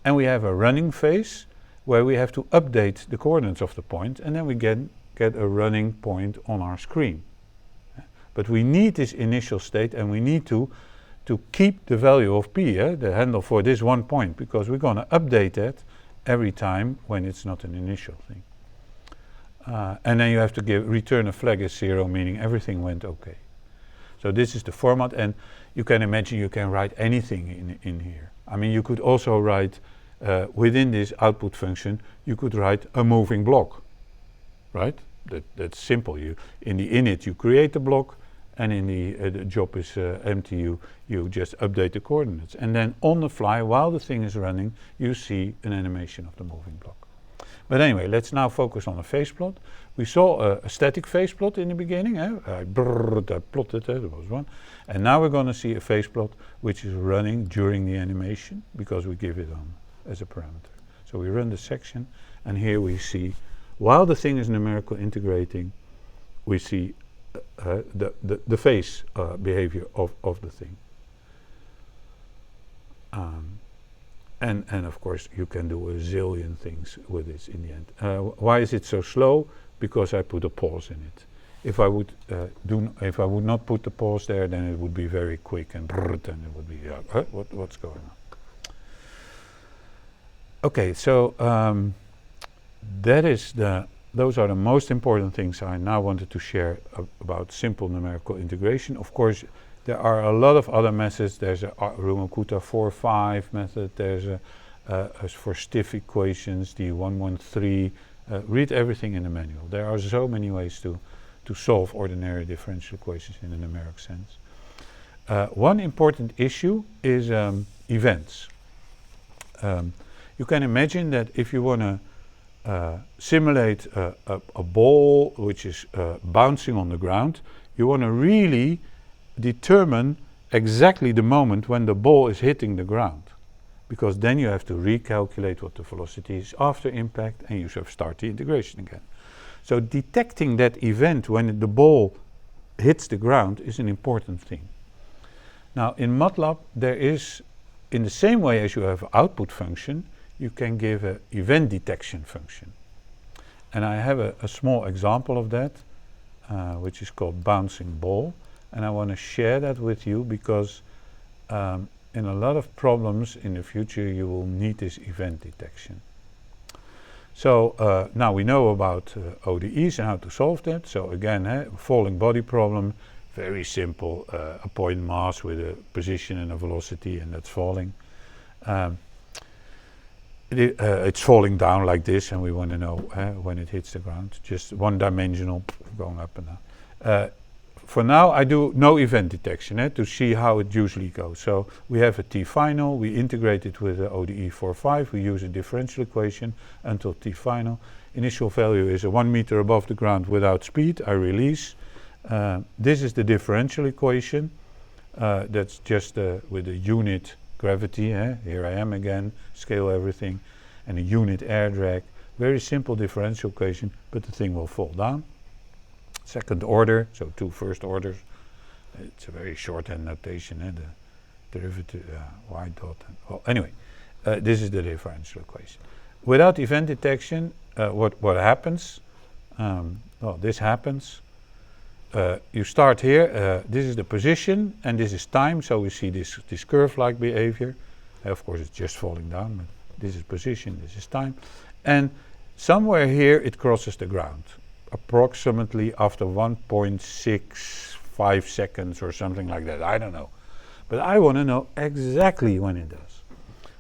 and we have a running phase where we have to update the coordinates of the point, and then we get a running point on our screen. But we need this initial state, and we need to keep the value of p, the handle for this one point, because we're going to update that every time when it's not an initial thing. And then you have to return a flag as 0, meaning everything went okay. So this is the format, and you can imagine you can write anything in here. I mean, you could also write, within this output function, you could write a moving block, right? That's simple. In the init, you create the block, and in the job is empty, you just update the coordinates. And then on the fly, while the thing is running, you see an animation of the moving block. But anyway, let's now focus on a phase plot. We saw a static phase plot in the beginning. I plotted it, there was one. And now we're going to see a phase plot which is running during the animation because we give it on as a parameter. So we run the section, and here we see, while the thing is numerical integrating, we see the phase behavior of the thing. And of course, you can do a zillion things with this in the end. Why is it so slow? Because I put a pause in it. If I would not put the pause there, then it would be very quick and it would be what's going on. Okay, so those are the most important things I now wanted to share about simple numerical integration. Of course, there are a lot of other methods. There's a Rumakuta 4-5 method. There's for stiff equations, the 113. Read everything in the manual. There are so many ways to solve ordinary differential equations in a numeric sense. One important issue is events. You can imagine that if you want to simulate a ball which is bouncing on the ground, you want to really determine exactly the moment when the ball is hitting the ground, because then you have to recalculate what the velocity is after impact, and you sort of start the integration again. So detecting that event when the ball hits the ground is an important thing. Now in Matlab, there is, in the same way as you have an output function, you can give an event detection function. And I have a small example of that, which is called bouncing ball. And I want to share that with you because in a lot of problems in the future you will need this event detection. So now we know about ODEs and how to solve that. So again, falling body problem, very simple, a point mass with a position and a velocity, and that's falling. It's falling down like this, and we want to know when it hits the ground. Just one-dimensional, going up and down. For now, I do no event detection to see how it usually goes. So we have a T final, we integrate it with the ODE 4-5, we use a differential equation until T final. Initial value is 1 meter above the ground without speed, I release. This is the differential equation. That's just with a unit gravity. Here I am again, scale everything, and a unit air drag. Very simple differential equation, but the thing will fall down. Second order, so two first orders. It's a very shorthand notation, the derivative y dot. Well, anyway, this is the differential equation. without event detection, what happens? Well, this happens. You start here. This is the position, and this is time. So we see this curve-like behavior. Of course, it's just falling down. But this is position. This is time, and somewhere here it crosses the ground, approximately after 1.65 seconds or something like that. I don't know, but I want to know exactly when it does.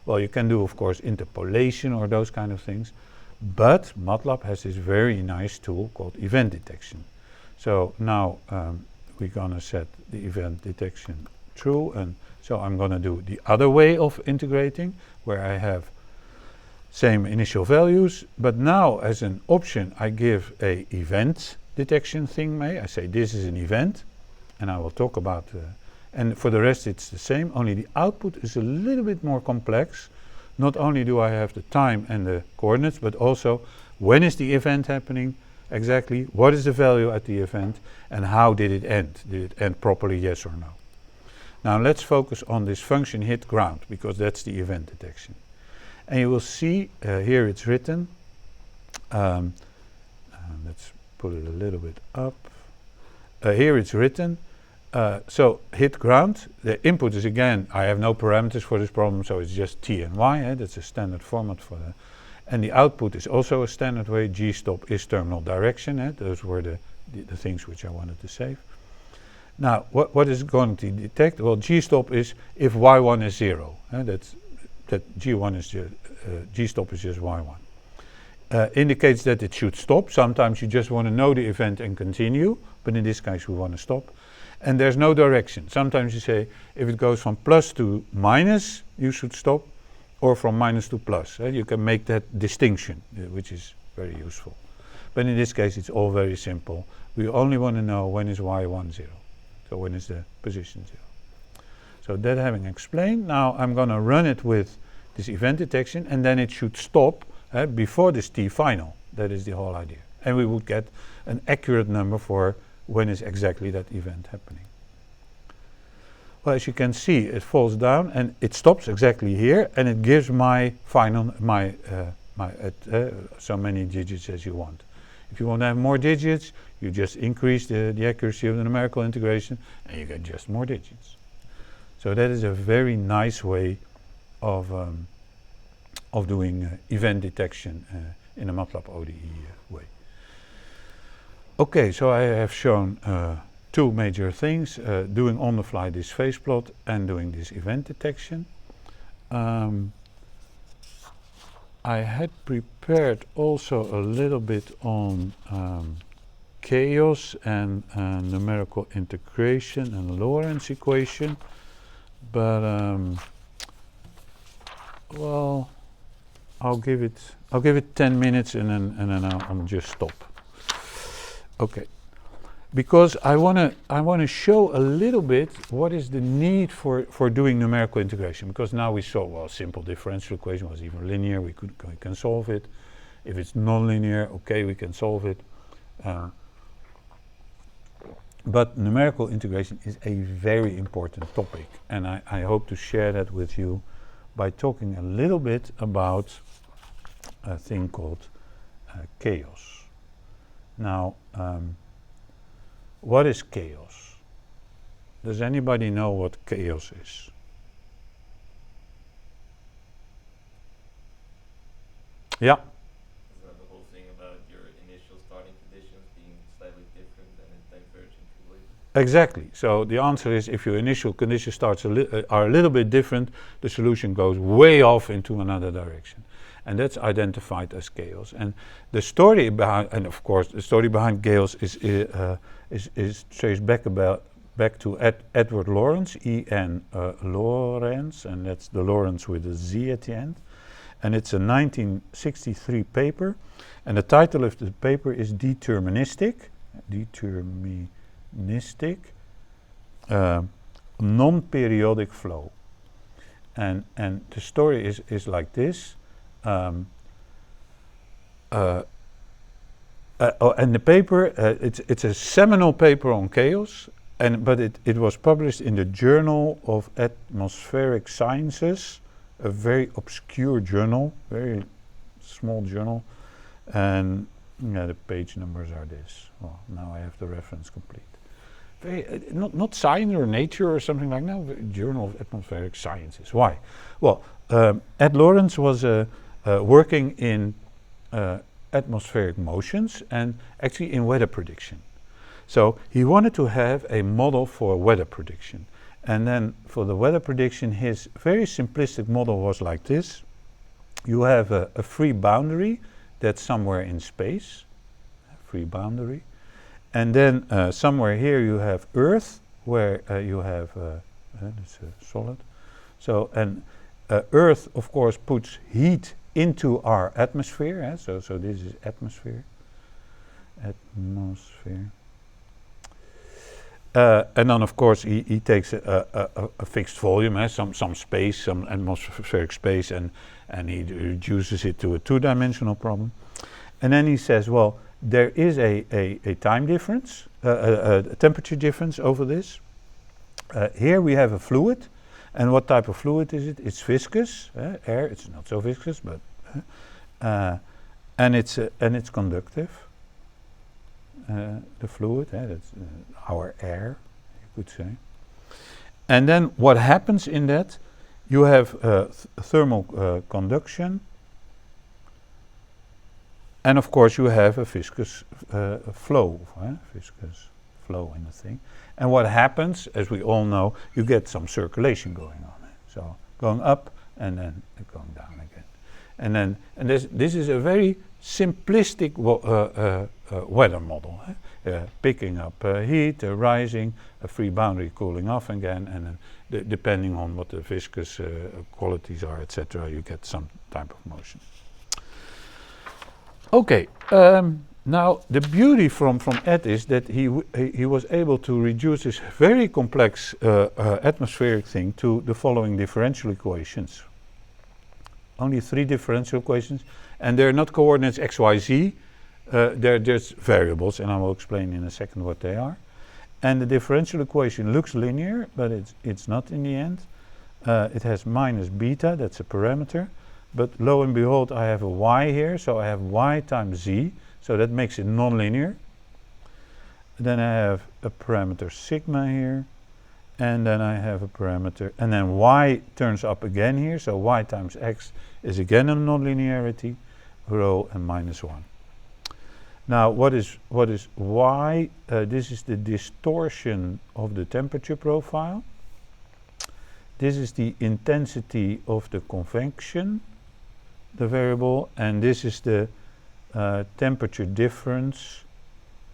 Well, you can do, of course, interpolation or those kind of things, but Matlab has this very nice tool called event detection. So now we're going to set the event detection true, and so I'm going to do the other way of integrating, where I have same initial values, but now as an option I give a event detection thing. I say this is an event, and I will talk about and for the rest it's the same, only the output is a little bit more complex. Not only do I have the time and the coordinates, but also when is the event happening exactly, what is the value at the event, and how did it end? Did it end properly, yes or no? Now let's focus on this function hit ground, because that's the event detection. And you will see here it's written, let's put it a little bit up. Here it's written, so hit ground, the input is again, I have no parameters for this problem, so it's just T and Y, that's a standard format for that. And the output is also a standard way, G stop is terminal direction, those were the things which I wanted to save. Now, what is going to detect? Well, G stop is if Y1 is 0, that G1 is G stop is just Y1. Indicates that it should stop. Sometimes you just want to know the event and continue, but in this case we want to stop. And there's no direction. Sometimes you say if it goes from plus to minus, you should stop, or from minus to plus. You can make that distinction, which is very useful. But in this case it's all very simple. We only want to know when is Y1 0. So when is the position 0. So that having explained, now I'm going to run it with this event detection, and then it should stop before this T final. That is the whole idea. And we would get an accurate number for when is exactly that event happening. Well, as you can see, it falls down and it stops exactly here, and it gives my final, so many digits as you want. If you want to have more digits, you just increase the accuracy of the numerical integration, and you get just more digits. So that is a very nice way of doing event detection in a Matlab ODE way. Okay, so I have shown two major things, doing on the fly this phase plot and doing this event detection. I had prepared also a little bit on chaos and numerical integration and Lorentz equation, but well, I'll give it 10 minutes and then I'll just stop. Okay, because I wanna show a little bit what is the need for doing numerical integration. Because now we saw, well, simple differential equation was even linear. We can solve it. If it's nonlinear, okay, we can solve it. But numerical integration is a very important topic, and I hope to share that with you by talking a little bit about a thing called chaos. Now, what is chaos? Does anybody know what chaos is? Yeah? Is that the whole thing about your initial starting conditions being slightly different and then diverging completely? Exactly. So the answer is, if your initial conditions are a little bit different, the solution goes way off into another direction. And that's identified as chaos. And the story behind, and of course, the story behind chaos is traced back to Edward Lorenz, E.N. Lorenz, and that's the Lorenz with a Z at the end. And it's a 1963 paper, and the title of the paper is Deterministic, non-periodic flow. And the story is like this. And the paper, it's a seminal paper on chaos, but it was published in the Journal of Atmospheric Sciences, a very obscure journal, very small journal, and the page numbers are this. Well, now I have the reference complete. Very, not Science or Nature or something like that. Journal of Atmospheric Sciences. Why? Well, Ed Lawrence was working in atmospheric motions and actually in weather prediction. So he wanted to have a model for weather prediction. And then for the weather prediction, his very simplistic model was like this. You have a free boundary that's somewhere in space, free boundary. And then somewhere here you have Earth, where you have, it's a solid. So, and Earth, of course, puts heat into our atmosphere. So this is atmosphere. Atmosphere. And then, of course, he takes a fixed volume, some space, some atmospheric space, and he reduces it to a two-dimensional problem. And then he says, well, there is a time difference, a temperature difference over this. Here we have a fluid, and what type of fluid is it? It's viscous, air. It's not so viscous, but and it's conductive. The fluid, that's our air, you could say. And then what happens in that? You have thermal conduction, and of course you have a viscous flow, viscous flow in the thing. And what happens, as we all know, you get some circulation going on. So going up and then going down again. And this is a very simplistic weather model. Picking up heat, rising, a free boundary cooling off again, and then depending on what the viscous qualities are, etc., you get some type of motion. Okay, now the beauty from Ed is that he was able to reduce this very complex atmospheric thing to the following differential equations. Only 3 differential equations, and they're not coordinates x, y, z. They're just variables, and I will explain in a second what they are. And the differential equation looks linear, but it's not in the end. It has minus beta, that's a parameter. But lo and behold, I have a y here, so I have y times z, so that makes it nonlinear. Then I have a parameter sigma here, and then I have a parameter, and then y turns up again here, so y times x is again a nonlinearity, rho and minus 1. Now, what is y? This is the distortion of the temperature profile. This is the intensity of the convection, the variable, and this is the temperature difference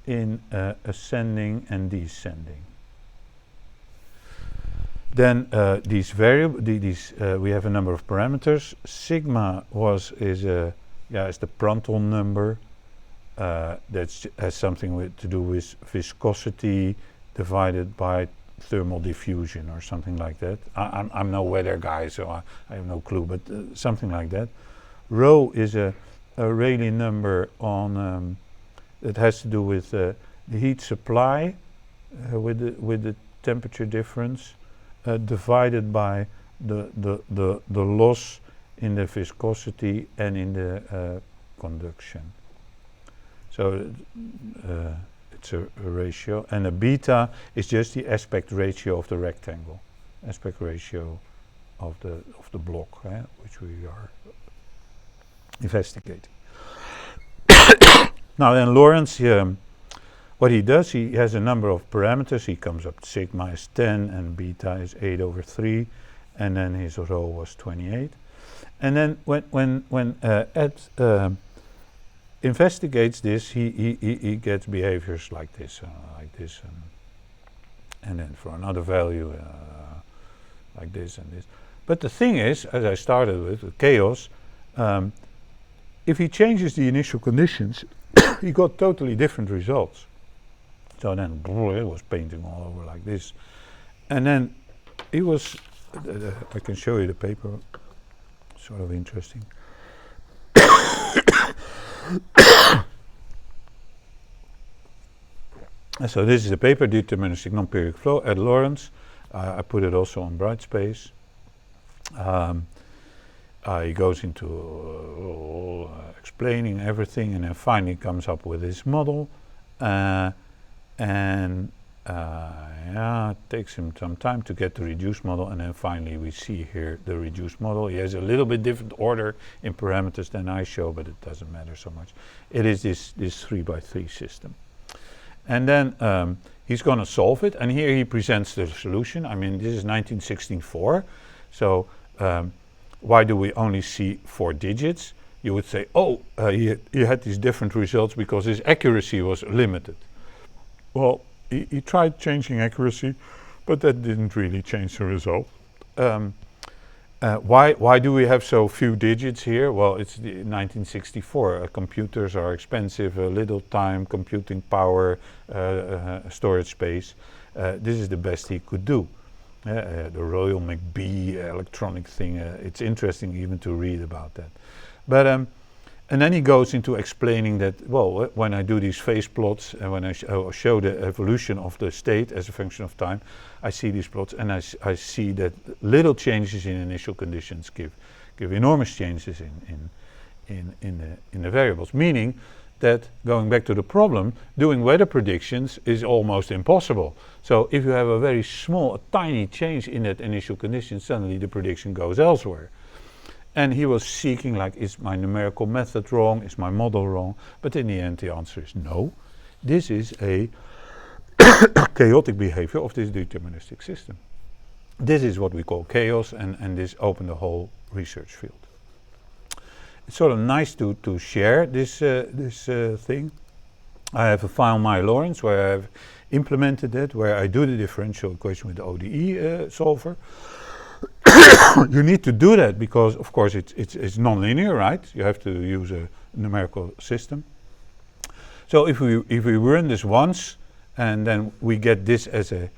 in ascending and descending. Then these variables, we have a number of parameters. Sigma is the Prandtl number. That has something to do with viscosity divided by thermal diffusion or something like that. I'm no weather guy, so I have no clue, but something like that. Rho is a Rayleigh number on that has to do with the heat supply with the temperature difference divided by the loss in the viscosity and in the conduction. So it's a ratio, and a beta is just the aspect ratio of the rectangle, aspect ratio of the block, which we are investigating. Now then, Lawrence, what he does, he has a number of parameters. He comes up to sigma is 10 and beta is 8/3, and then his rho was 28. And then when Ed investigates this, he gets behaviors like this, and then for another value like this and this. But the thing is, as I started with chaos, if he changes the initial conditions, he got totally different results. So then it was painting all over like this. And then he was, I can show you the paper, sort of interesting. So this is the paper, Deterministic Non-Periodic Flow at Lawrence. I put it also on Brightspace. he goes into explaining everything, and then finally comes up with his model, and yeah, it takes him some time to get the reduced model, and then finally we see here the reduced model. He has a little bit different order in parameters than I show, but it doesn't matter so much. It is this 3x3 system. And then he's going to solve it, and here he presents the solution. I mean, this is 1964, so why do we only see 4 digits? You would say, oh, he had these different results because his accuracy was limited. Well, he tried changing accuracy, but that didn't really change the result. Why do we have so few digits here? Well, it's 1964. Computers are expensive, little time, computing power, storage space. This is the best he could do. The Royal McBee electronic thing. It's interesting even to read about that. But and then he goes into explaining that, well, when I do these phase plots and when I show the evolution of the state as a function of time, I see these plots and I see that little changes in initial conditions give enormous changes in the variables. Meaning that, going back to the problem, doing weather predictions is almost impossible. So if you have a very small, a tiny change in that initial condition, suddenly the prediction goes elsewhere. And he was seeking, like, is my numerical method wrong? Is my model wrong? But in the end, the answer is no. This is a chaotic behavior of this deterministic system. This is what we call chaos, and this opened the whole research field. It's sort of nice to share this thing. I have a file MyLawrence where I have implemented it, where I do the differential equation with the ODE solver. You need to do that because, of course, it's nonlinear, right? You have to use a numerical system. So if we run this once, and then we get this as a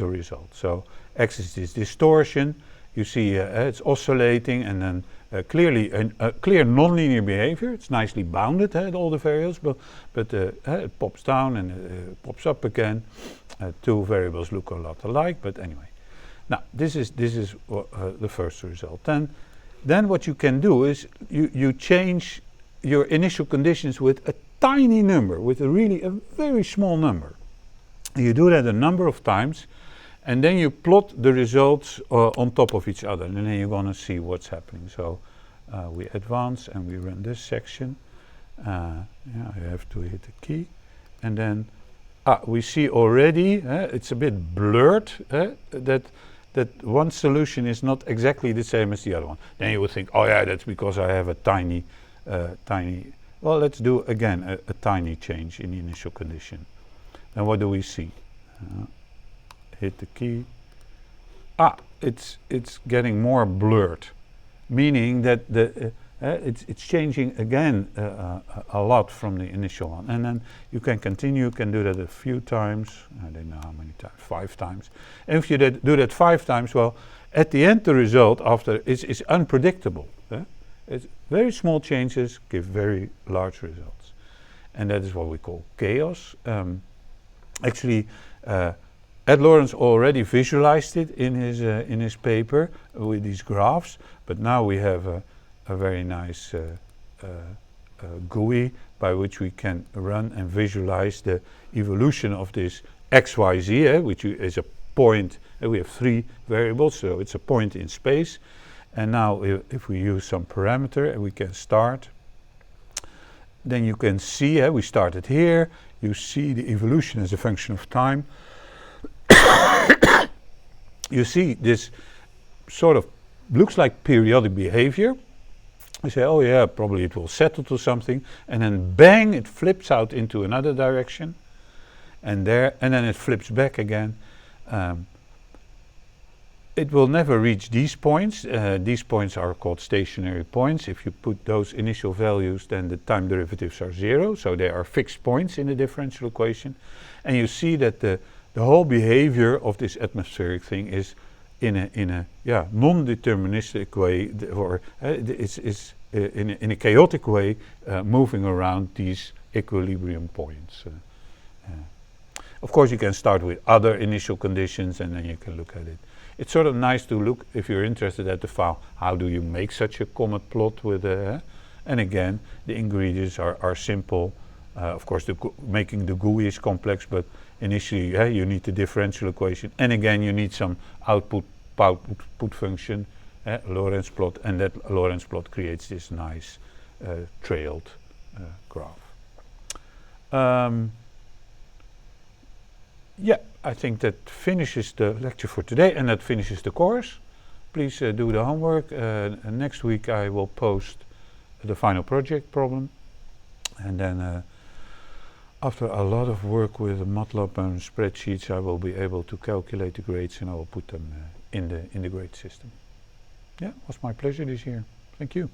result. So X is this distortion. You see it's oscillating, and then clearly a clear nonlinear behavior. It's nicely bounded at all the variables, but it pops down and it pops up again. 2 variables look a lot alike, but anyway. Now, this is the first result. Then what you can do is you change your initial conditions with a tiny number, with a very small number. You do that a number of times, and then you plot the results on top of each other, and then you're going to see what's happening. So we advance and we run this section. Yeah, you have to hit the key, and then we see already it's a bit blurred that one solution is not exactly the same as the other one. Then you would think, oh yeah, that's because I have a tiny. Well, let's do again a tiny change in the initial condition. And what do we see? Hit the key. It's getting more blurred, meaning that it's changing again a lot from the initial one. And then you can continue. You can do that a few times. I don't know how many times. 5 times. And if you do that 5 times, well, at the end, the result after is unpredictable. It's very small changes give very large results, and that is what we call chaos. Actually, Ed Lawrence already visualized it in his paper with these graphs, but now we have a very nice GUI by which we can run and visualize the evolution of this XYZ, which is a point. We have 3 variables, so it's a point in space. And now if we use some parameter and we can start, then you can see, we started here, you see the evolution as a function of time. You see this sort of looks like periodic behavior. You say, oh yeah, probably it will settle to something, and then bang, it flips out into another direction, and then it flips back again. It will never reach these points. These points are called stationary points. If you put those initial values, then the time derivatives are 0, so they are fixed points in the differential equation. And you see that the whole behavior of this atmospheric thing is in a non-deterministic way, or it's in a chaotic way, moving around these equilibrium points. Of course, you can start with other initial conditions, and then you can look at it. it's sort of nice to look, if you're interested, at the file. How do you make such a comet plot with a... and again, the ingredients are simple. Of course, making the GUI is complex, but initially you need the differential equation. And again, you need some output function, Lorentz plot, and that Lorentz plot creates this nice trailed graph. Yeah, I think that finishes the lecture for today, and that finishes the course. Please do the homework. Next week I will post the final project problem, and then after a lot of work with Matlab and spreadsheets, I will be able to calculate the grades, and I will put them in the grade system. Yeah, it was my pleasure this year. Thank you.